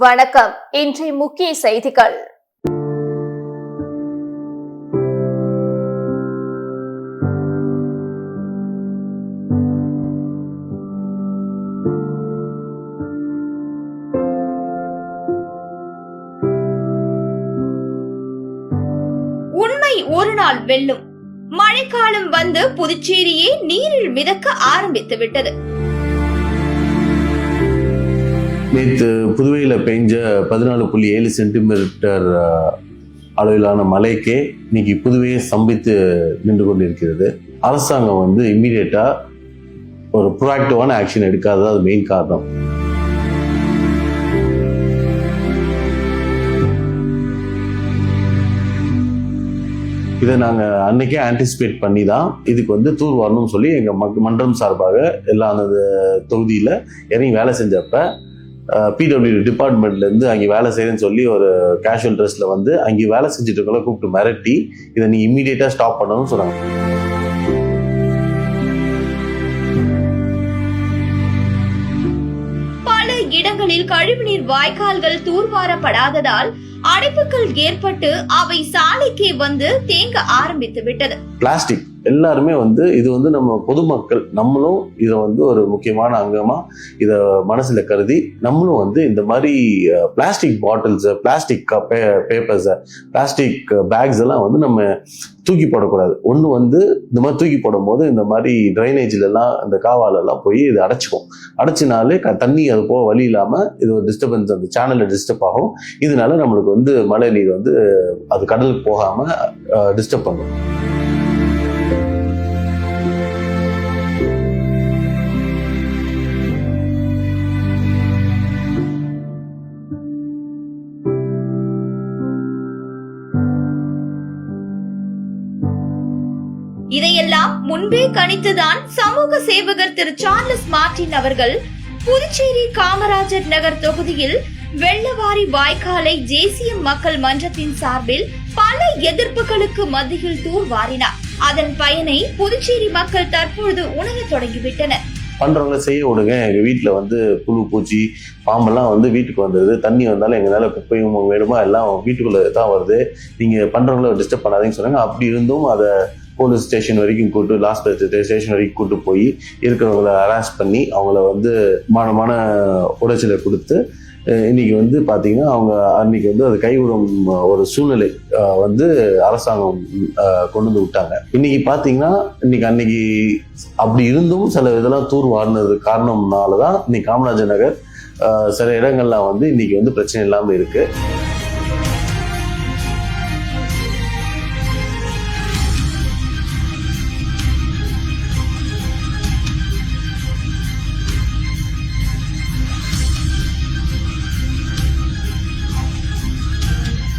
வணக்கம். இன்றைய முக்கிய செய்திகள். உண்மை ஒரு நாள் வெல்லும். மழைக்காலம் வந்து புதுச்சேரியே நீரில் மிதக்க ஆரம்பித்து விட்டது. நேற்று புதுவையில் பெஞ்ச 14.7 சென்டிமீட்டர் அளவிலான மழைக்கே இன்னைக்கு புதுவையை ஸ்தம்பித்து நின்று கொண்டிருக்கிறது. அரசாங்கம் வந்து இம்மீடியட்டா ஒரு ப்ரோஆக்டிவான ஆக்ஷன் எடுக்காதது அது மெயின் காரணம். இதை நாங்கள் அன்னைக்கே ஆன்டிசிபேட் பண்ணி தான் இதுக்கு வந்து தூர் வரணும்னு சொல்லி எங்கள் மன்றம் சார்பாக எல்லா அந்த தொகுதியில் இறங்கி வேலை செஞ்சப்ப பிடபிள்யூ டிபார்ட்மெண்ட்லேருந்து அங்கே வேலை செய்யணும்னு சொல்லி ஒரு கேஷுவல் ட்ரெஸ்ஸில் வந்து அங்கே வேலை செஞ்சுட்டு இருக்கவங்கள கூப்பிட்டு மிரட்டி இதை நீங்கள் இம்மீடியட்டாக ஸ்டாப் பண்ணணும்னு சொன்னாங்க. பல இடங்களில் கழிவுநீர் வாய்க்கால்கள் தூர்வாரப்படாததால் அடைப்புகள் ஏற்பட்டு அவை சாலைக்கே வந்து தேங்க ஆரம்பித்து விட்டது. பிளாஸ்டிக் எல்லாருமே வந்து இது வந்து நம்ம பொதுமக்கள் நம்மளும் இதை வந்து ஒரு முக்கியமான அங்கமா இதை மனசுல கருதி நம்மளும் வந்து இந்த மாதிரி plastic bottles, plastic papers, plastic packs எல்லாம் வந்து நம்ம தூக்கி போடக்கூடாது. ஒன்று வந்து இந்த மாதிரி தூக்கி போடும் போது இந்த மாதிரி ட்ரைனேஜ்ல எல்லாம் இந்த காவாலெல்லாம் போய் இது அடைச்சினாலே தண்ணி அது போக வழி இல்லாம இது ஒரு டிஸ்டர்பன்ஸ், அந்த சேனல்ல டிஸ்டர்ப் ஆகும். இதனால நம்மளுக்கு வந்து மழை நீர் வந்து அது கடலுக்கு போகாம டிஸ்டர்ப் பண்ணும். இதையெல்லாம் முன்பே கணித்துதான் சமூக சேவகர் திரு சார்லஸ் மார்டின் அவர்கள் புதுச்சேரி காமராஜர் நகர் தொகுதியில் வெள்ளவாரி வாய்க்காலை ஜேசிஎம் மக்கள் மன்றத்தின் சார்பில் பல எதிர்ப்புகளுக்கு மத்தியில் தூர்வாரினார். அதன் பயனை புதுச்சேரி மக்கள் தற்பொழுது உணர தொடங்கிவிட்டனர். பண்றவங்க செய்ய விடுங்க, எங்க வீட்டுல வந்து புழு பூச்சி பாம்பெல்லாம் வந்து வீட்டுக்கு வந்துடுது, தண்ணி வந்தாலும் எங்களால குப்பையும் வேணுமா எல்லாம் வீட்டுக்குள்ள தான் வருது, நீங்க பண்றவங்கள டிஸ்டர்ப் பண்ணாதீங்கன்னு சொன்னாங்க. அப்படி இருந்தும் அதை போலீஸ் ஸ்டேஷன் வரைக்கும் கூட்டு, லாஸ்ட் ஸ்டேஷன் வரைக்கும் கூட்டு போய் இருக்கிறவங்கள ஹராஸ் பண்ணி அவங்கள வந்து மான உடைச்சலை கொடுத்து இன்னைக்கு வந்து பாத்தீங்கன்னா அவங்க அன்னைக்கு வந்து அது கைவிடும் ஒரு சூழ்நிலை வந்து அரசாங்கம் கொண்டு வந்து விட்டாங்க. இன்னைக்கு பாத்தீங்கன்னா அன்னைக்கு அப்படி இருந்தும் சில இதெல்லாம் தூர் வாரினது காரணம்னாலதான் இன்னைக்கு காமராஜர் நகர் சில இடங்கள்லாம் வந்து இன்னைக்கு வந்து பிரச்சனை இல்லாம இருக்கு.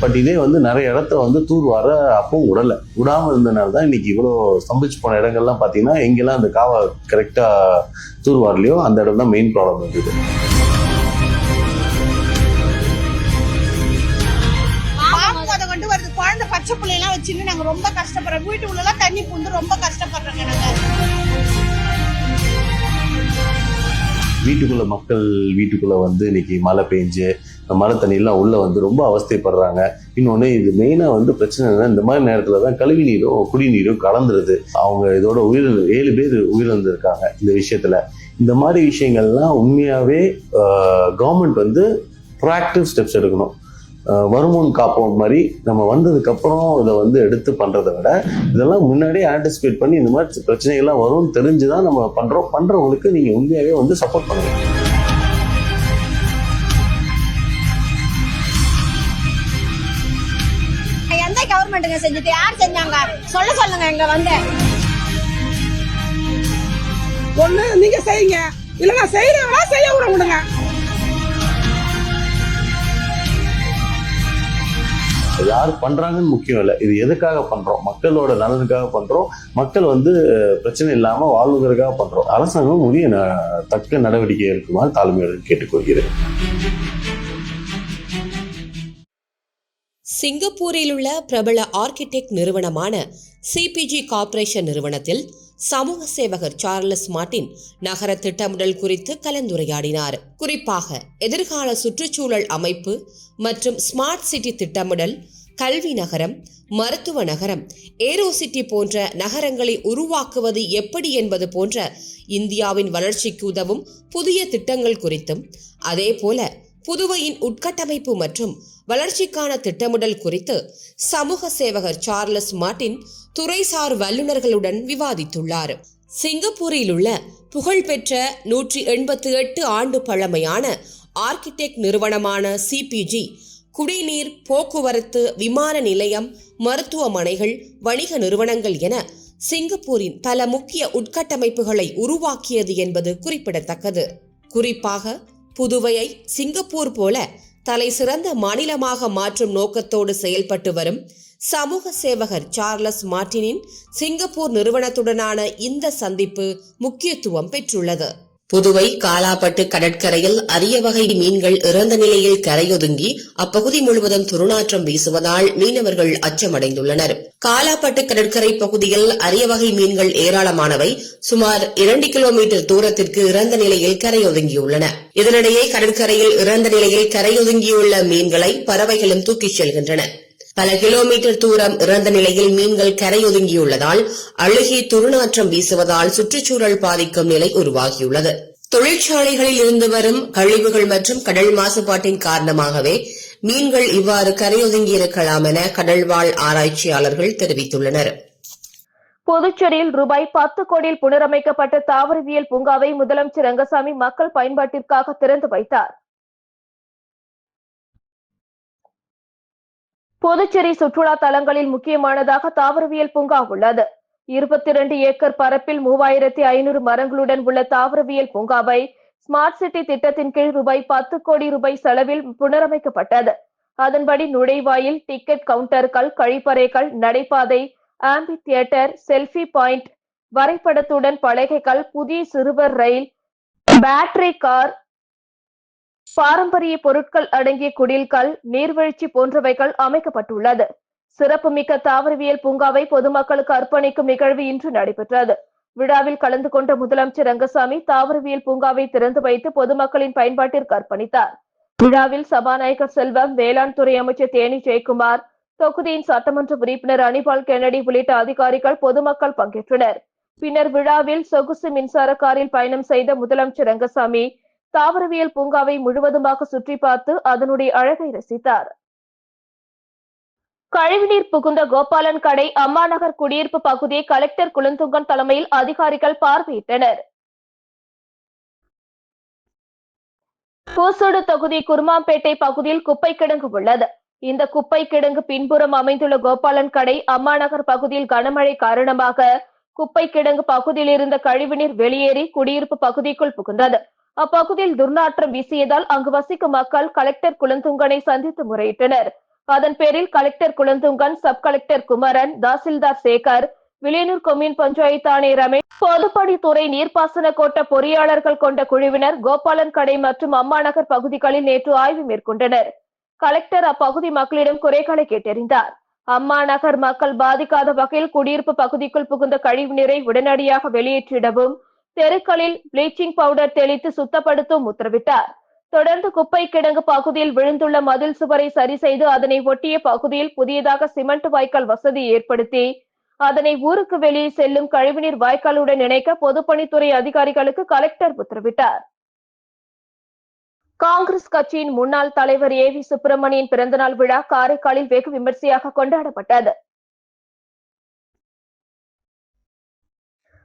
பட் இதே வந்து நிறைய இடத்த வந்து தூர் வார அப்பவும் விடாம இருந்தனால தான் இன்னைக்கு இவ்வளோ ஸ்தம்பிச்சு போன இடங்கள்லாம் பார்த்தீங்கன்னா எங்கெல்லாம் அந்த காவா கரெக்டா தூர் வாரலையோ அந்த இடம் தான் மெயின் ப்ராப்ளம் இருக்குது. குழந்தை பச்சை பிள்ளைலாம் வச்சுன்னு நாங்க ரொம்ப கஷ்டப்படுறோம். வீட்டுக்குள்ள தண்ணி பூந்து ரொம்ப கஷ்டப்படுறோங்க. நாங்க வீட்டுக்குள்ள வந்து இன்னைக்கு மழை பெஞ்சு மழை தண்ணியெல்லாம் உள்ள வந்து ரொம்ப அவஸ்தைப்படுறாங்க. இன்னொன்று இது மெயினாக வந்து பிரச்சனை என்ன, இந்த மாதிரி நேரத்தில் தான் கழிவு நீரும் குடிநீரும் கலந்துருது. அவங்க இதோட 7 பேர் உயிரிழந்திருக்காங்க இந்த விஷயத்துல. இந்த மாதிரி விஷயங்கள்லாம் உண்மையாவே கவர்மெண்ட் வந்து ப்ரோஆக்டிவ் ஸ்டெப்ஸ் எடுக்கணும். வருமுன் காப்போம் மாதிரி நம்ம வந்ததுக்கு அப்புறம் இதை வந்து எடுத்து பண்றதை விட இதெல்லாம் முன்னாடியே ஆன்டிசிபேட் பண்ணி இந்த மாதிரி பிரச்சனைகள்லாம் வரும்னு தெரிஞ்சுதான் நம்ம பண்றவங்களுக்கு நீங்க உண்மையாவே வந்து சப்போர்ட் பண்ணுங்க. எந்த கவர்மெண்ட்டுங்க செஞ்சுட்டு யார் செஞ்சாங்க சொல்லுங்க. எங்க வந்து ஒண்ணு நீங்க செய்யுங்க, இல்லைன்னா செய்யறவங்களா செய்ய விடுங்க. யார் பண்றாங்கன்னு முக்கியம் இல்லை, இது எதுக்காக பண்றோம், மக்களோட நலனுக்காக பண்றோம், மக்கள் வந்து பிரச்சனை இல்லாம வாழ்வதற்காக பண்றோம். அரசாங்கம் உரிய தக்க நடவடிக்கை எடுக்குமாறு தாழ்மையுடன் கேட்டுக்கொள்கிறேன். சிங்கப்பூரில் உள்ள பிரபல ஆர்கிடெக்ட் நிறுவனமான சிபிஜி கார்ப்பரேஷன் நிறுவனத்தில் சமூக சேவகர் சார்லஸ் மார்ட்டின் நகர திட்டமிடல் குறித்து கலந்துரையாடினார். குறிப்பாக எதிர்கால சுற்றுச்சூழல் அமைப்பு மற்றும் ஸ்மார்ட் சிட்டி திட்டமிடல், கல்வி நகரம், மருத்துவ நகரம், ஏரோ சிட்டி போன்ற நகரங்களை உருவாக்குவது எப்படி என்பது போன்ற இந்தியாவின் வளர்ச்சிக்கு உதவும் புதிய திட்டங்கள் குறித்தும், அதேபோல புதுவையின் உட்கட்டமைப்பு மற்றும் வளர்ச்சிக்கான திட்டமிடல் குறித்து சமூக சேவகர் சார்லஸ் மார்ட்டின் துறைசார் வல்லுநர்களுடன் விவாதித்துள்ளார். சிங்கப்பூரில் உள்ள புகழ்பெற்ற 188 ஆண்டு பழமையான ஆர்கிடெக்ட் நிறுவனமான சிபிஜி குடிநீர், போக்குவரத்து, விமான நிலையம், மருத்துவமனைகள், வணிக நிறுவனங்கள் என சிங்கப்பூரின் பல முக்கிய உட்கட்டமைப்புகளை உருவாக்கியது என்பது குறிப்பிடத்தக்கது. குறிப்பாக புதுவையை சிங்கப்பூர் போல தலை சிறந்த மாநிலமாக மாற்றும் நோக்கத்தோடு செயல்பட்டு வரும் சமூக சேவகர் சார்லஸ் மார்ட்டினின் சிங்கப்பூர் நிறுவனத்துடனான இந்த சந்திப்பு முக்கியத்துவம் பெற்றுள்ளது. புதுவை காலாப்பட்டு கடற்கரையில் அரிய வகை மீன்கள் இறந்த நிலையில் கரையொதுங்கி அப்பகுதி முழுவதும் துர்நாற்றம் வீசுவதால் மீனவர்கள் அச்சமடைந்துள்ளனர். காலாப்பட்டு கடற்கரை பகுதியில் அரிய வகை மீன்கள் ஏராளமானவை சுமார் 2 கிலோமீட்டர் தூரத்திற்கு இறந்த நிலையில் கரையொதுங்கியுள்ளன. இதனிடையே கடற்கரையில் இறந்த நிலையில் கரையொதுங்கியுள்ள மீன்களை பறவைகளும் தூக்கிச் செல்கின்றன. பல கிலோமீட்டர் தூரம் இறந்த நிலையில் மீன்கள் கரையொதுங்கியுள்ளதால் அழுகி துர்நாற்றம் வீசுவதால் சுற்றுச்சூழல் பாதிக்கும் நிலை உருவாகியுள்ளது. தொழிற்சாலைகளில் இருந்து வரும் கழிவுகள் மற்றும் கடல் மாசுபாட்டின் காரணமாகவே மீன்கள் இவ்வாறு கரையொதுங்கியிருக்கலாம் என கடல்வாழ் ஆராய்ச்சியாளர்கள் தெரிவித்துள்ளனர். புதுச்சேரியில் ரூபாய் 10 கோடியில் புனரமைக்கப்பட்ட தாவரவியல் பூங்காவை முதலமைச்சர் ரங்கசாமி மக்கள் பயன்பாட்டிற்காக திறந்து வைத்தார். புதுச்சேரி சுற்றுலா தலங்களில் முக்கியமானதாக தாவரவியல் பூங்கா உள்ளது. 22 ஏக்கர் பரப்பில் 3500 மரங்களுடன் உள்ள தாவரவியல் பூங்காவை ஸ்மார்ட் சிட்டி திட்டத்தின் கீழ் ரூபாய் 10 கோடி ரூபாய் செலவில் புனரமைக்கப்பட்டது. அதன்படி நுழைவாயில், டிக்கெட் கவுண்டர்கள், கழிப்பறைகள், நடைபாதை, ஆம்பி தியேட்டர், செல்ஃபி பாயிண்ட், வரைபடத்துடன் பலகைகள், புதிய சிறுவர் ரயில், பேட்டரி கார், பாரம்பரிய பொருட்கள் அடங்கிய குடில்கள், நீர்வீழ்ச்சி போன்றவைகள் அமைக்கப்பட்டுள்ளது. சிறப்புமிக்க தாவரவியல் பூங்காவை பொதுமக்களுக்கு அர்ப்பணிக்கும் நிகழ்வு இன்று நடைபெற்றது. விழாவில் கலந்து கொண்ட முதலமைச்சர் ரங்கசாமி தாவரவியல் பூங்காவை திறந்து வைத்து பொதுமக்களின் பயன்பாட்டிற்கு அர்ப்பணித்தார். விழாவில் சபாநாயகர் செல்வம், வேளாண் துறை அமைச்சர் தேனி ஜெயக்குமார், தொகுதியின் சட்டமன்ற உறுப்பினர் அனிபால் கென்னடி உள்ளிட்ட அதிகாரிகள், பொதுமக்கள் பங்கேற்றனர். பின்னர் விழாவில் சொகுசு மின்சார காரில் பயணம் செய்த முதலமைச்சர் ரங்கசாமி தாவரவியல் பூங்காவை முழுவதுமாக சுற்றி பார்த்து அதனுடைய அழகை ரசித்தார். கழிவுநீர் புகுந்த கோபாலன் கடை அம்மாநகர் குடியிருப்பு பகுதியை கலெக்டர் குலந்துங்கன் தலைமையில் அதிகாரிகள் பார்வையிட்டனர். பூசோடு தொகுதி குருமாம்பேட்டை பகுதியில் குப்பை கிடங்கு உள்ளது. இந்த குப்பை கிடங்கு பின்புறம் அமைந்துள்ள கோபாலன் கடை அம்மாநகர் பகுதியில் கனமழை காரணமாக குப்பை கிடங்கு பகுதியில் இருந்த கழிவுநீர் வெளியேறி குடியிருப்பு பகுதிக்குள் புகுந்தது. அப்பகுதியில் துர்நாற்றம் வீசியதால் அங்கு வசிக்கும் மக்கள் கலெக்டர் குலந்துங்கனை சந்தித்து முறையிட்டனர். அதன் பேரில் collector Kulanthungan, sub collector Kumaran, tahsildar Sekar, Villianur commune panchayat ஆணையர் ரமேஷ், பொதுப்பணித்துறை நீர்ப்பாசன கோட்ட பொறியாளர்கள் கொண்ட குழுவினர் கோபாலன் கடை மற்றும் அம்மாநகர் பகுதிகளில் நேற்று ஆய்வு மேற்கொண்டனர். கலெக்டர் அப்பகுதி மக்களிடம் குறைகளை கேட்டறிந்தார். அம்மாநகர் மக்கள் பாதிக்காத வகையில் குடியிருப்பு பகுதிக்குள் புகுந்த கழிவுநீரை உடனடியாக வெளியேற்றிடவும், தெருக்களில் பிளீச்சிங் பவுடர் தெளித்து சுத்தப்படுத்தவும் உத்தரவிட்டார். தொடர்ந்து குப்பை கிடங்கு பகுதியில் விழுந்துள்ள மதில் சுவரை சரி செய்து அதனை ஒட்டிய பகுதியில் புதியதாக சிமெண்ட் வாய்க்கால் வசதி ஏற்படுத்தி அதனை ஊருக்கு வெளியே செல்லும் கழிவுநீர் வாய்க்காலுடன் இணைக்க பொதுப்பணித்துறை அதிகாரிகளுக்கு கலெக்டர் உத்தரவிட்டார். காங்கிரஸ் கட்சியின் முன்னாள் தலைவர் ஏவி சுப்பிரமணியன் பிறந்தநாள் விழா காரைக்காலில் வெகு விமர்சையாக கொண்டாடப்பட்டது.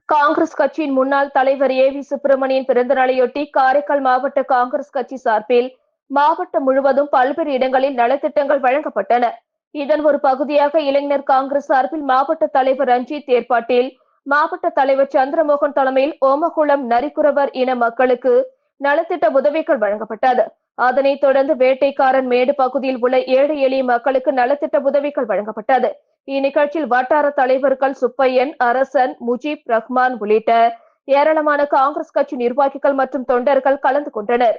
காங்கிரஸ் கட்சியின் முன்னாள் தலைவர் ஏவி சுப்பிரமணியன் பிறந்தநாளையொட்டி காரைக்கால் மாவட்ட காங்கிரஸ் கட்சி சார்பில் மாவட்டம் முழுவதும் பல்வேறு இடங்களில் நலத்திட்டங்கள் வழங்கப்பட்டன. இதன் ஒரு பகுதியாக இளைஞர் காங்கிரஸ் சார்பில் மாவட்ட தலைவர் ரஞ்சித் ஏற்பாட்டில் மாவட்ட தலைவர் சந்திரமோகன் தலைமையில் ஓமகுளம் நரிக்குறவர் இன மக்களுக்கு நலத்திட்ட உதவிகள் வழங்கப்பட்டது. அதனைத் தொடர்ந்து வேட்டைக்காரன் மேடு பகுதியில் உள்ள ஏழை எளிய மக்களுக்கு நலத்திட்ட உதவிகள் வழங்கப்பட்டது. இந்நிகழ்ச்சியில் வட்டார தலைவர்கள் சுப்பையன், அரசன், முஜீப் ரஹ்மான் உள்ளிட்ட ஏராளமான காங்கிரஸ் கட்சி நிர்வாகிகள் மற்றும் தொண்டர்கள் கலந்து கொண்டனர்.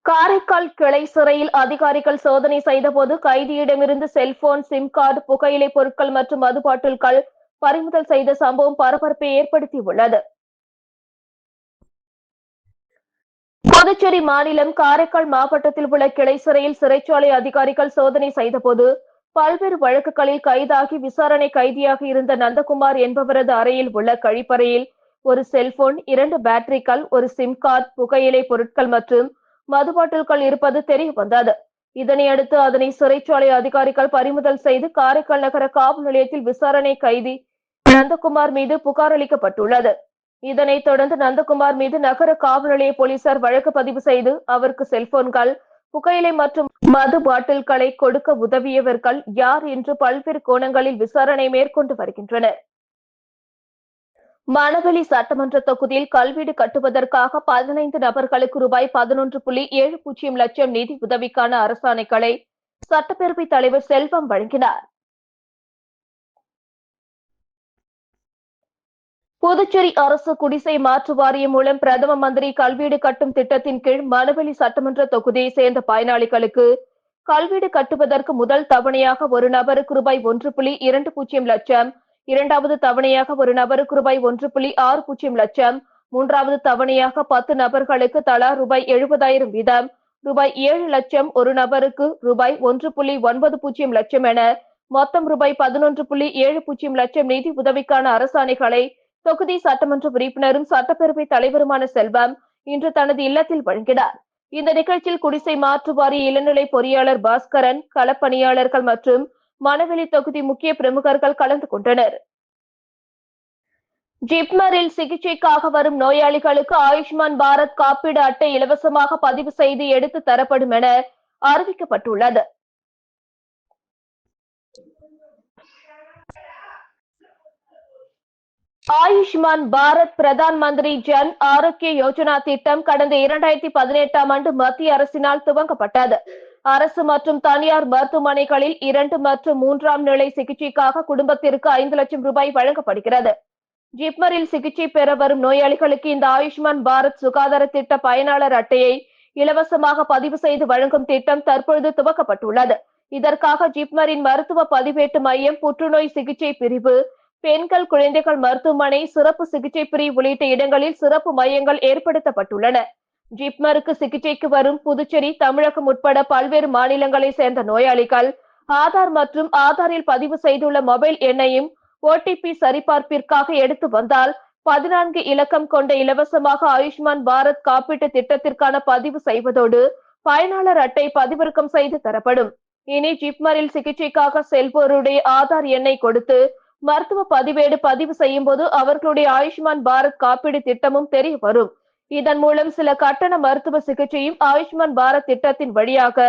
காரைக்கால் கிளை சிறையில் அதிகாரிகள் சோதனை செய்தபோது கைதியிடமிருந்து செல்போன், சிம் கார்டு, புகையிலை பொருட்கள் மற்றும் மது பாட்டில்கள் பறிமுதல் செய்த சம்பவம் பரபரப்பை ஏற்படுத்தியுள்ளது. புதுச்சேரி மாநிலம் காரைக்கால் மாவட்டத்தில் உள்ள கிளை சிறையில் சிறைச்சாலை அதிகாரிகள் சோதனை செய்தபோது பல்வேறு வழக்குகளில் கைதாகி விசாரணை கைதியாக இருந்த நந்தகுமார் என்பவரது அறையில் உள்ள கழிப்பறையில் ஒரு செல்போன், 2 பேட்டரிகள், ஒரு சிம் கார்டு, புகையிலை பொருட்கள் மற்றும் மது பாட்டில்கள் இருப்பது தெரிய வந்தது. இதனையடுத்து அதனை சிறைச்சாலை அதிகாரிகள் பறிமுதல் செய்து காரைக்கால் நகர காவல் நிலையத்தில் விசாரணை கைதி நந்தகுமார் மீது புகார் அளிக்கப்பட்டுள்ளது. இதனைத் தொடர்ந்து நந்தகுமார் மீது நகர காவல் நிலைய போலீசார் வழக்கு பதிவு செய்து அவருக்கு செல்போன்கள், புகையிலை மற்றும் மது பாட்டில்களை கொடுக்க உதவியவர்கள் யார் என்று பல்வேறு கோணங்களில் விசாரணை மேற்கொண்டு வருகின்றனர். மணவெளி சட்டமன்ற தொகுதியில் கல்வீடு கட்டுவதற்காக 15 நபர்களுக்கு ரூபாய் 11.70 லட்சம் நிதி உதவிக்கான அரசாணைகளை சட்டப்பேரவைத் தலைவர் செல்வம் வழங்கினார். புதுச்சேரி அரசு குடிசை மாற்று வாரியம் மூலம் பிரதம மந்திரி கல்வீடு கட்டும் திட்டத்தின் கீழ் மணவெளி சட்டமன்ற தொகுதியை சேர்ந்த பயனாளிகளுக்கு கல்வீடு கட்டுவதற்கு முதல் தவணையாக ஒரு நபருக்கு ரூபாய் 1.20 லட்சம், இரண்டாவது தவணையாக ஒரு நபருக்கு ரூபாய் 1.60 லட்சம், மூன்றாவது தவணையாக 10 நபர்களுக்கு தலா ரூபாய் 70,000 வீதம், ரூபாய் 7 லட்சம் ஒரு நபருக்கு ரூபாய் 1.90 லட்சம் என மொத்தம் ரூபாய் 11.70 லட்சம் நிதி உதவிக்கான அரசாணைகளை தொகுதி சட்டமன்ற உறுப்பினரும் சட்டப்பேரவைத் தலைவருமான செல்வம் இன்று தனது இல்லத்தில் வழங்கினார். இந்த நிகழ்ச்சியில் குடிசை மாற்று வாரிய இளநிலை பொறியாளர் பாஸ்கரன், களப்பணியாளர்கள் மற்றும் மணவெளி தொகுதி முக்கிய பிரமுகர்கள் கலந்து கொண்டனர். ஜிப்மரில் சிகிச்சைக்காக வரும் நோயாளிகளுக்கு ஆயுஷ்மான் பாரத் காப்பீடு அட்டை இலவசமாக பதிவு செய்து எடுத்து தரப்படும் என அறிவிக்கப்பட்டுள்ளது. ஆயுஷ்மான் பாரத் பிரதான் மந்திரி ஜன் ஆரோக்கிய யோஜனா திட்டம் கடந்த 2018ஆம் ஆண்டு மத்திய அரசினால் துவங்கப்பட்டது. அரசு மற்றும் தனியார் மருத்துவமனைகளில் 2 மற்றும் 3ஆம் நிலை சிகிச்சைக்காக குடும்பத்திற்கு 5 லட்சம் ரூபாய் வழங்கப்படுகிறது. ஜிப்மரில் சிகிச்சை பெற வரும் நோயாளிகளுக்கு இந்த ஆயுஷ்மான் பாரத் சுகாதார திட்ட பயனாளர் அட்டையை இலவசமாக பதிவு செய்து வழங்கும் திட்டம் தற்பொழுது துவக்கப்பட்டுள்ளது. இதற்காக ஜிப்மரின் மருத்துவ பதிவேட்டு மையம், புற்றுநோய் சிகிச்சை பிரிவு, பெண்கள் குழந்தைகள் மருத்துவமனை, சிறப்பு சிகிச்சை பிரிவு உள்ளிட்ட இடங்களில் சிறப்பு மையங்கள் ஏற்படுத்தப்பட்டுள்ளன. ஜிப்மருக்கு சிகிச்சைக்கு வரும் புதுச்சேரி, தமிழகம் உட்பட பல்வேறு மாநிலங்களை சேர்ந்த நோயாளிகள் ஆதார் மற்றும் ஆதாரில் பதிவு செய்துள்ள மொபைல் எண்ணையும் OTP சரிபார்ப்பிற்காக எடுத்து வந்தால் 14 இலக்கம் கொண்ட இலவசமாக ஆயுஷ்மான் பாரத் காப்பீட்டு திட்டத்திற்கான பதிவு செய்வதோடு பயனாளர் அட்டை பதிவிறக்கம் செய்து தரப்படும். இனி ஜிப்மரில் சிகிச்சைக்காக செல்வோருடைய ஆதார் எண்ணை கொடுத்து மருத்துவ பதிவேடு பதிவு செய்யும் போது அவர்களுடைய ஆயுஷ்மான் பாரத் காப்பீடு திட்டமும் தெரிய வரும். இதன் மூலம் சில கட்டண மருத்துவ சிகிச்சையும் ஆயுஷ்மான் பாரத் திட்டத்தின் வழியாக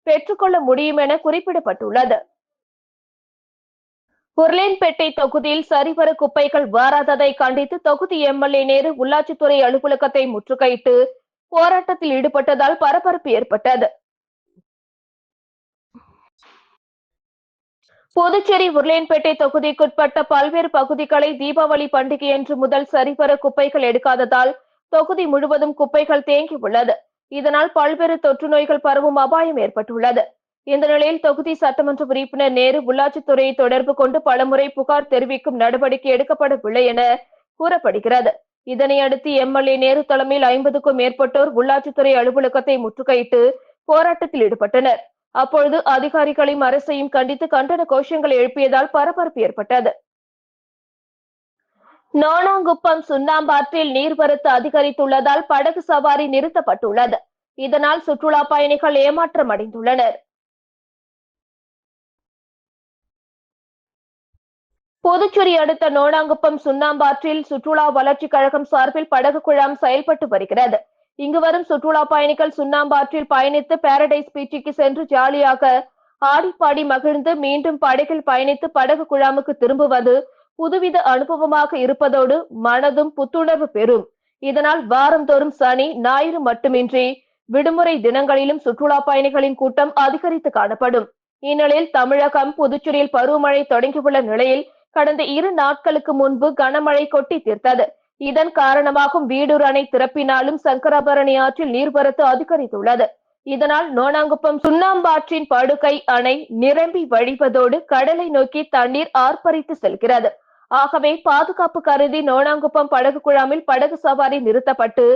பெற்றுக்கொள்ள முடியும் என குறிப்பிடப்பட்டுள்ளது. உருளையன்பேட்டை தொகுதியில் சரிவர குப்பைகள் வாராததை கண்டித்து தொகுதி MLA நேரு உள்ளாட்சித்துறை அலுவலகத்தை முற்றுகையிட்டு போராட்டத்தில் ஈடுபட்டதால் பரபரப்பு ஏற்பட்டது. புதுச்சேரி உருளையன்பேட்டை தொகுதிக்குட்பட்ட பல்வேறு பகுதிகளை தீபாவளி பண்டிகையன்று முதல் சரிவர குப்பைகள் எடுக்காததால் தொகுதி முழுவதும் குப்பைகள் தேங்கி உள்ளது. இதனால் பல்வேறு தொற்று நோய்கள் பரவும் அபாயம் ஏற்பட்டுள்ளது. இந்த நிலையில் தொகுதி சட்டமன்ற உறுப்பினர் நேரு உள்ளாட்சித்துறையை தொடர்பு கொண்டு பலமுறை புகார் தெரிவிக்கும் நடவடிக்கை எடுக்கப்படவில்லை என கூறப்படுகிறது. இதனையடுத்து MLA நேரு தலைமையில் 50க்கும் மேற்பட்டோர் உள்ளாட்சித்துறை அலுவலகத்தை முற்றுகையிட்டு போராட்டத்தில் ஈடுபட்டனர். அப்பொழுது அதிகாரிகளையும் அரசையும் கண்டித்து கண்டன கோஷங்களை எழுப்பியதால் பரபரப்பு ஏற்பட்டது. நோனாங்குப்பம் சுண்ணாம்பாற்றில் நீர்வரத்து அதிகரித்துள்ளதால் படகு சவாரி நிறுத்தப்பட்டுள்ளது. இதனால் சுற்றுலா பயணிகள் ஏமாற்றம் அடைந்துள்ளனர். புதுச்சேரி அடுத்த நோனாங்குப்பம் சுண்ணாம்பாற்றில் சுற்றுலா வளர்ச்சி கழகம் சார்பில் படகு குழாம் செயல்பட்டு வருகிறது. இங்கு வரும் சுற்றுலா பயணிகள் சுண்ணாம்பாற்றில் பயணித்து பாரடைஸ் பீச்சுக்கு சென்று ஜாலியாக ஆடிப்பாடி மகிழ்ந்து மீண்டும் படகில் பயணித்து படகு குழாமுக்கு திரும்புவது புதுவித அனுபவமாக இருப்பதோடு மனதும் புத்துணர்வு பெறும். இதனால் வாரந்தோறும் சனி, ஞாயிறு மட்டுமின்றி விடுமுறை தினங்களிலும் சுற்றுலா பயணிகளின் கூட்டம் அதிகரித்து காணப்படும். இந்நிலையில் தமிழகம், புதுச்சேரியில் பருவமழை தொடங்கியுள்ள நிலையில் கடந்த 2 நாட்களுக்கு முன்பு கனமழை கொட்டி தீர்த்தது. இதன் காரணமாக வீடூர் அணை திறப்பினாலும் சங்கராபரணி ஆற்றில் நீர்வரத்து அதிகரித்துள்ளது. இதனால் நோனாங்குப்பம் சுண்ணாம்பாற்றின் படுகை அணை நிரம்பி வழிவதோடு கடலை நோக்கி தண்ணீர் ஆர்ப்பரித்து செல்கிறது. ஆகவே பாதுகாப்பு கருதி நோனாங்குப்பம் படகு குழாமில் படகு சவாரி நிறுத்தப்பட்டு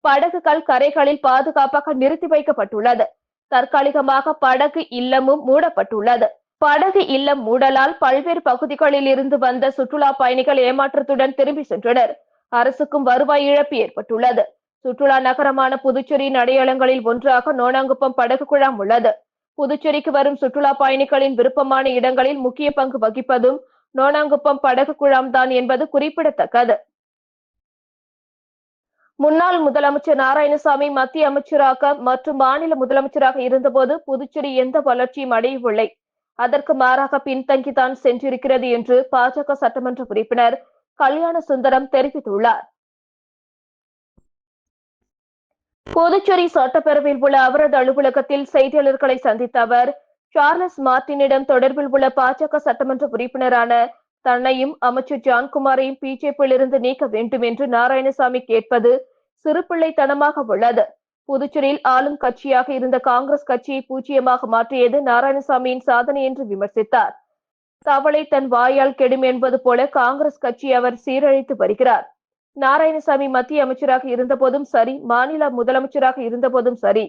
படகுகள் கரைகளில் பாதுகாப்பாக நிறுத்தி வைக்கப்பட்டுள்ளது. தற்காலிகமாக படகு இல்லமும் மூடப்பட்டுள்ளது. படகு இல்லம் மூடலால் பல்வேறு பகுதிகளில் இருந்து வந்த சுற்றுலா பயணிகள் ஏமாற்றத்துடன் திரும்பி சென்றனர். அரசுக்கும் வருவாய் இழப்பு ஏற்பட்டுள்ளது. சுற்றுலா நகரமான புதுச்சேரியின் அடையாளங்களில் ஒன்றாக நோனாங்குப்பம் படகு குழாம் உள்ளது. புதுச்சேரிக்கு வரும் சுற்றுலா பயணிகளின் விருப்பமான இடங்களில் முக்கிய பங்கு வகிப்பதும் நோனாங்குப்பம் படகு குழாம் தான் என்பது குறிப்பிடத்தக்கது. முன்னாள் முதலமைச்சர் நாராயணசாமி மத்திய அமைச்சராக மற்றும் மாநில முதலமைச்சராக இருந்தபோது புதுச்சேரி எந்த வளர்ச்சியும் அடையவில்லை, அதற்கு மாறாக பின்தங்கித்தான் சென்றிருக்கிறது என்று பாஜக சட்டமன்ற உறுப்பினர் கல்யாண சுந்தரம் தெரிவித்துள்ளார். புதுச்சேரி சட்டப்பேரவையில் உள்ள அவரது அலுவலகத்தில் செய்தியாளர்களை சந்தித்த அவர், சார்லஸ் மார்டினிடம் தொடர்பில் உள்ள பாஜக சட்டமன்ற உறுப்பினரான தன்னையும் அமைச்சர் ஜான்குமாரையும் பிஜேபியிலிருந்து நீக்க வேண்டும் என்று நாராயணசாமி கேட்பது சிறுபிள்ளைத்தனமாக உள்ளது. புதுச்சேரியில் ஆளும் கட்சியாக இருந்த காங்கிரஸ் கட்சியை பூஜ்ஜியமாக மாற்றியது நாராயணசாமியின் சாதனை என்று விமர்சித்தார். தவளை தன் வாயால் கெடும் என்பது போல காங்கிரஸ் கட்சி அவர் சீரழித்து வருகிறார். நாராயணசாமி மத்திய அமைச்சராக இருந்தபோதும் சரி, மாநில முதலமைச்சராக இருந்தபோதும் சரி,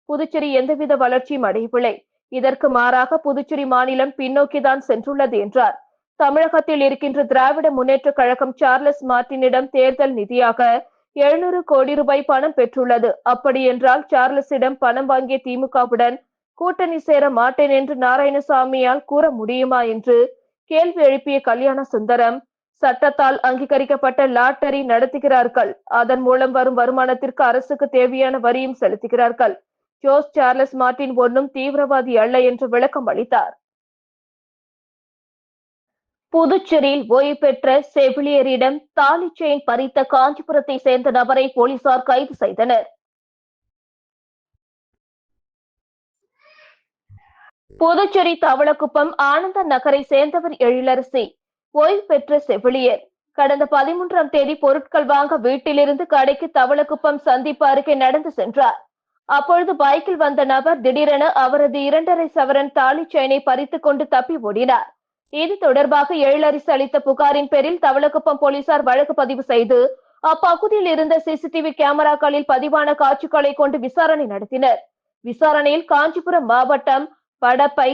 புதுச்சேரி எந்தவித வளர்ச்சியும் அடையவில்லை. இதற்கு மாறாக புதுச்சேரி மாநிலம் பின்னோக்கிதான் சென்றுள்ளது என்றார். தமிழகத்தில் இருக்கின்ற திராவிட முன்னேற்ற கழகம் சார்லஸ் மார்டினிடம் தேர்தல் நிதியாக 700 கோடி ரூபாய் பணம் பெற்றுள்ளது. அப்படி என்றால் சார்லஸிடம் பணம் வாங்கிய திமுகவுடன் கூட்டணி சேர மாட்டேன் என்று நாராயணசாமியால் கூற முடியுமா என்று கேள்வி எழுப்பிய கல்யாண சுந்தரம், சட்டத்தால் அங்கீகரிக்கப்பட்ட லாட்டரி நடத்துகிறார்கள், அதன் மூலம் வரும் வருமானத்திற்கு அரசுக்கு தேவையான வரியும் செலுத்துகிறார்கள். ஜோஸ் சார்லஸ் மார்டின் ஒன்றும் தீவிரவாதி அல்ல என்று விளக்கம் அளித்தார். புதுச்சேரியில் ஓய்வு பெற்ற செவிலியரிடம் தாலி செயின் பறித்த காஞ்சிபுரத்தை சேர்ந்த நபரை போலீசார் கைது செய்தனர். புதுச்சேரி தவளக்குப்பம் ஆனந்த நகரை சேர்ந்தவர் எழிலரசி, ஓய்வு பெற்ற செவிலியர். கடந்த 13ஆம் தேதி பொருட்கள் வாங்க வீட்டிலிருந்து கடைக்கு தவளக்குப்பம் சந்திப்பு அருகே நடந்து சென்றார். அப்பொழுது பைக்கில் வந்த நபர் திடீரென அவரது 2.5 சவரன் தாலி செயினை பறித்துக் கொண்டு தப்பி ஓடினார். இது தொடர்பாக எழிலரசி அளித்த புகாரின் பேரில் தவளக்குப்பம் போலீசார் வழக்கு பதிவு செய்து அப்பகுதியில் இருந்த சிசிடிவி கேமராக்களில் பதிவான காட்சிகளை கொண்டு விசாரணை நடத்தினர். விசாரணையில் காஞ்சிபுரம் மாவட்டம் படப்பை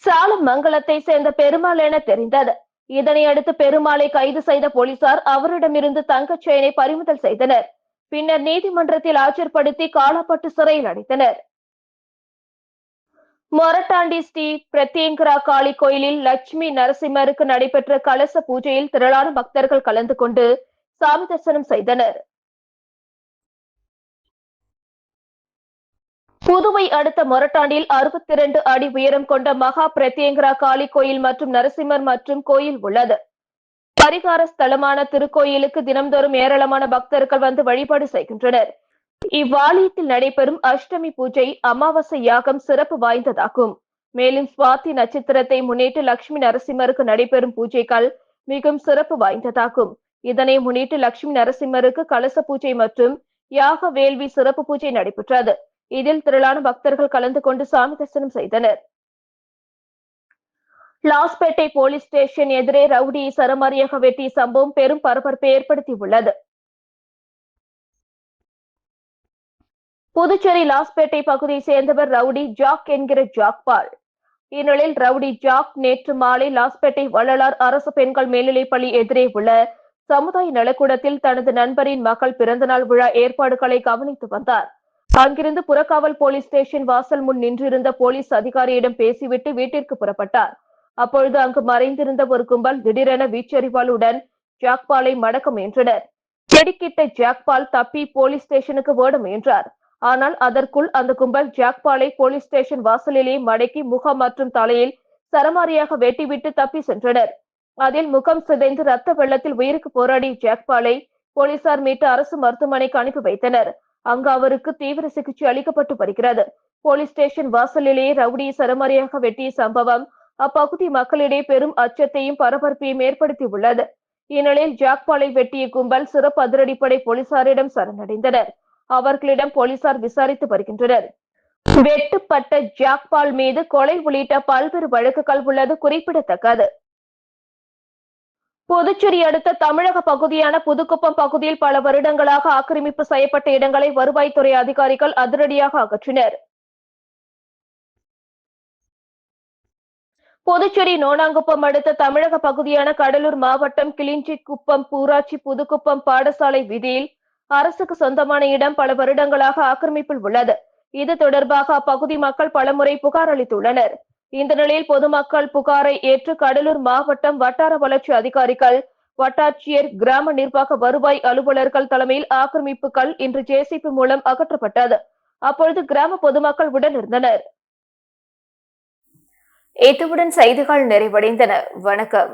சாலமங்கலத்தை சேர்ந்த பெருமாள் என தெரிந்தது. இதனையடுத்து பெருமாளை கைது செய்த போலீசார் அவரிடமிருந்து தங்கச் செயினை பறிமுதல் செய்தனர். பின்னர் நீதிமன்றத்தில் ஆஜர்படுத்தி காலாப்பட்டு சிறையில் அடைத்தனர். மொரட்டாண்டி ஸ்ரீ பிரத்யங்கரா காளி கோயிலில் லட்சுமி நரசிம்மருக்கு நடைபெற்ற கலச பூஜையில் திரளான பக்தர்கள் கலந்து கொண்டு சாமி தரிசனம் செய்தனர். புதுவை அடுத்த மொரட்டாண்டியில் 62 அடி உயரம் கொண்ட மகா பிரத்யங்கரா காளி கோயில் மற்றும் நரசிம்மர் மற்றும் கோயில் உள்ளது. பரிகார ஸ்தலமான திருக்கோயிலுக்கு தினம்தோறும் ஏராளமான பக்தர்கள் வந்து வழிபாடு செய்கின்றனர். இவ்வாலயத்தில் நடைபெறும் அஷ்டமி பூஜை, அமாவாசை யாகம் சிறப்பு வாய்ந்ததாகும். மேலும் சுவாதி நட்சத்திரத்தை முன்னிட்டு லட்சுமி நரசிம்மருக்கு நடைபெறும் பூஜைகள் மிகவும் சிறப்பு வாய்ந்ததாகும். இதனை முன்னிட்டு லட்சுமி நரசிம்மருக்கு கலச பூஜை மற்றும் யாக வேள்வி சிறப்பு பூஜை நடைபெற்றது. இதில் திரளான பக்தர்கள் கலந்து கொண்டு சாமி தரிசனம் செய்தனர். லாஸ்பேட்டை போலீஸ் ஸ்டேஷன் எதிரே ரவுடியை சரமாரியாக வெட்டிய சம்பவம் பெரும் பரபரப்பை ஏற்படுத்தியுள்ளது. புதுச்சேரி லாஸ்பேட்டை பகுதியை சேர்ந்தவர் ரவுடி ஜாக் என்கிற ஜாக்பால். இந்நிலையில் ரவுடி ஜாக் நேற்று மாலை லாஸ்பேட்டை வள்ளலார் அரசு பெண்கள் மேல்நிலைப்பள்ளி எதிரே உள்ள சமுதாய நலக்கூடத்தில் தனது நண்பரின் மகள் பிறந்தநாள் விழா ஏற்பாடுகளை கவனித்து வந்தார். அங்கிருந்து புறக்காவல் போலீஸ் ஸ்டேஷன் வாசல் முன் நின்றிருந்த போலீஸ் அதிகாரியிடம் பேசிவிட்டு வீட்டிற்கு புறப்பட்டார். அப்பொழுது அங்கு மறைந்திருந்த ஒரு கும்பல் திடீரென வீச்செறிவாளுடன் ஜாக்பாலை மடக்க முயன்றனர். திடுக்கிட்ட ஜாக்பால் தப்பி போலீஸ் ஸ்டேஷனுக்கு ஓட முயன்றார். ஆனால் அதற்குள் அந்த கும்பல் ஜாக்பாலை போலீஸ் ஸ்டேஷன் வாசலிலே மடக்கி முகம் மற்றும் தலையில் சரமாரியாக வெட்டிவிட்டு தப்பி சென்றனர். அதில் முகம் சிதைந்து ரத்த வெள்ளத்தில் உயிருக்கு போராடிய ஜாக்பாலை போலீசார் மீட்டு அரசு மருத்துவமனைக்கு அனுப்பி வைத்தனர். அங்கு அவருக்கு தீவிர சிகிச்சை அளிக்கப்பட்டு வருகிறது. போலீஸ் ஸ்டேஷன் வாசலிலேயே ரவுடியை சரமாரியாக வெட்டிய சம்பவம் அப்பகுதி மக்களிடையே பெரும் அச்சத்தையும் பரபரப்பையும் ஏற்படுத்தியுள்ளது. இந்நிலையில் ஜாக்பாலை வெட்டிய கும்பல் சிறப்பு அதிரடிப்படை போலீசாரிடம் சரணடைந்தனர். அவர்களிடம் போலீசார் விசாரித்து வருகின்றனர். வெட்டுப்பட்ட ஜாக்பால் மீது கொலை உள்ளிட்ட பல்வேறு வழக்குகள் உள்ளது குறிப்பிடத்தக்கது. புதுச்சேரி அடுத்த தமிழக பகுதியான புதுக்குப்பம் பகுதியில் பல வருடங்களாக ஆக்கிரமிப்பு செய்யப்பட்ட இடங்களை வருவாய்த்துறை அதிகாரிகள் அதிரடியாக அகற்றினர். புதுச்சேரி நோனாங்குப்பம் அடுத்த தமிழக பகுதியான கடலூர் மாவட்டம் கிளிஞ்சிக்குப்பம் ஊராட்சி புதுக்குப்பம் பாடசாலை வீதியில் அரசுக்கு சொந்தமான இடம் பல வருடங்களாக ஆக்கிரமிப்பில் உள்ளது. இது தொடர்பாக அப்பகுதி மக்கள் பலமுறை புகார் அளித்துள்ளனர். இந்த நிலையில் பொதுமக்கள் புகாரை ஏற்று கடலூர் மாவட்டம் வட்டார வளர்ச்சி அதிகாரிகள், வட்டாட்சியர், கிராம நிர்வாக வருவாய் அலுவலர்கள் தலைமையில் ஆக்கிரமிப்புகள் இன்று ஜேசிபி மூலம் அகற்றப்பட்டது. அப்பொழுது கிராம பொதுமக்கள் உடனிருந்தனர். இத்துடன் செய்திகள் நிறைவடைந்தன. வணக்கம்.